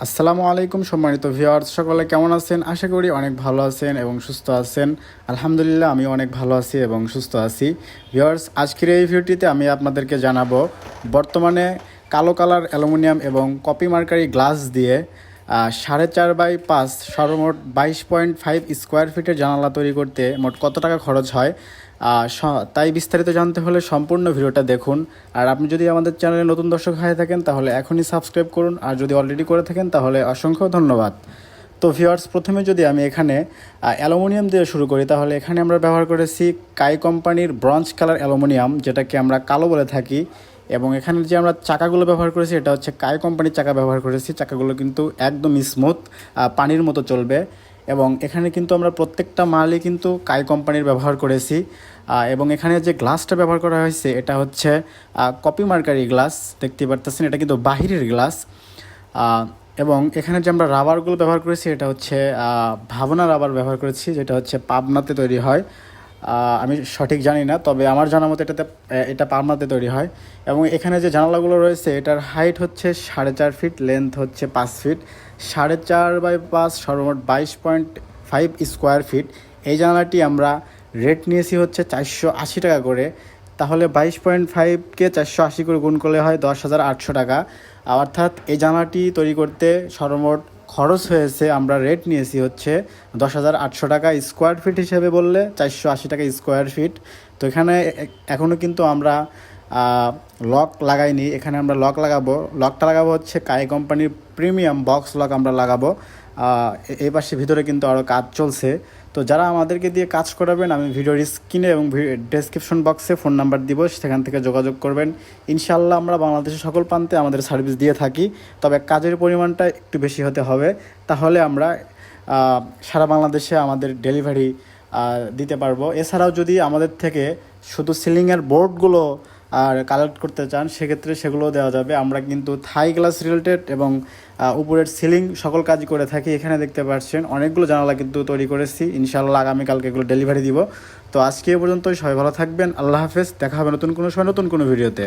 আসসালামু আলাইকুম সম্মানিত ভিউয়ার্স, সকলে কেমন আছেন? আশা করি অনেক ভালো আছেন এবং সুস্থ আছেন। আলহামদুলিল্লাহ, আমি অনেক ভালো আছি এবং সুস্থ আছি। ভিউয়ার্স, আজকের এই ভিডিওটিতে আমি আপনাদেরকে জানাবো বর্তমানে কালো কালার অ্যালুমিনিয়াম এবং কপি মার্কারি গ্লাস দিয়ে 4.5x5 সর্বমোট 22.5 স্কোয়ার ফিটের জানালা তৈরি করতে মোট কত টাকা খরচ হয়। তাই বিস্তারিত জানতে হলে সম্পূর্ণ ভিডিওটা দেখুন। আর আপনি যদি আমাদের চ্যানেলে নতুন দর্শক হয়ে থাকেন তাহলে এখনই সাবস্ক্রাইব করুন, আর যদি অলরেডি করে থাকেন তাহলে অসংখ্য ধন্যবাদ। তো ভিউয়ার্স, প্রথমে যদি আমি এখানে অ্যালুমিনিয়াম দিয়ে শুরু করি, তাহলে এখানে আমরা ব্যবহার করেছি কাই কোম্পানির ব্রঞ্জ কালার অ্যালুমিনিয়াম, যেটাকে আমরা কালো বলে থাকি। এবং এখানে যে আমরা চাকাগুলো ব্যবহার করেছি এটা হচ্ছে কাই কোম্পানির চাকা ব্যবহার করেছি। চাকাগুলো কিন্তু একদম স্মুথ, পানির মতো চলবে। এবং এখানে কিন্তু আমরা প্রত্যেকটা মালই কিন্তু কাই কোম্পানির ব্যবহার করেছি। এবং এখানে যে গ্লাসটা ব্যবহার করা হয়েছে এটা হচ্ছে কপি মার্কারি গ্লাস, দেখতে পারতেছেন এটা কিন্তু বাহিরের গ্লাস। এবং এখানে যে আমরা রাবারগুলো ব্যবহার করেছি এটা হচ্ছে ভাবনা রাবার ব্যবহার করেছি, যেটা হচ্ছে পাবনাতে তৈরি হয়। আমি সঠিক জানি না, তবে আমার জানা মতো এটা পাবনাতে তৈরি হয়। এবং এখানে যে জানালাগুলো রয়েছে এটার হাইট হচ্ছে 4.5 ফিট, লেন্থ হচ্ছে 5 ফিট। 4.5x5 সর্বমোট 22.5 স্কোয়ার ফিট। এই জানালাটি আমরা রেট নিয়েছি হচ্ছে 480 টাকা করে। তাহলে 22.5কে 480 করে গুণ করলে হয় 10,800 টাকা। অর্থাৎ এই জানালাটি তৈরি করতে সর্বমোট খরচ হয়েছে, আমরা রেট নিয়েছি হচ্ছে 10,800 টাকা। স্কোয়ার ফিট হিসেবে বললে 480 টাকা স্কোয়ার ফিট। তো এখানে এখনও কিন্তু আমরা লক লাগাইনি, এখানে আমরা লক লাগাবো। লকটা লাগাবো হচ্ছে কাই কোম্পানির প্রিমিয়াম বক্স লক আমরা লাগাবো। এই পাশে ভিতরে কিন্তু আরও কাজ চলছে। তো যারা আমাদেরকে দিয়ে কাজ করাবেন, আমি ভিডিওর স্ক্রিনে এবং ডেসক্রিপশন বক্সে ফোন নাম্বার দিব, সেখান থেকে যোগাযোগ করবেন। ইনশাআল্লাহ আমরা বাংলাদেশের সকল প্রান্তে আমাদের সার্ভিস দিয়ে থাকি, তবে কাজের পরিমাণটা একটু বেশি হতে হবে, তাহলে আমরা সারা বাংলাদেশে আমাদের ডেলিভারি দিতে পারবো। এছাড়াও যদি আমাদের থেকে শুধু সিলিংয়ের বোর্ডগুলো আর কালেক্ট করতে চান, সেক্ষেত্রে সেগুলোও দেওয়া যাবে। আমরা কিন্তু থাই গ্লাস রিলেটেড এবং উপরের সিলিং সকল কাজ করে থাকি। এখানে দেখতে পাচ্ছেন অনেকগুলো জানালা কিন্তু তৈরি করেছি। ইনশাআল্লাহ আগামীকালকে এগুলো ডেলিভারি দিব। তো আজকে এ পর্যন্তই, সবাই ভালো থাকবেন। আল্লাহ হাফেজ, দেখা হবে নতুন কোনো সময় নতুন কোনো ভিডিওতে।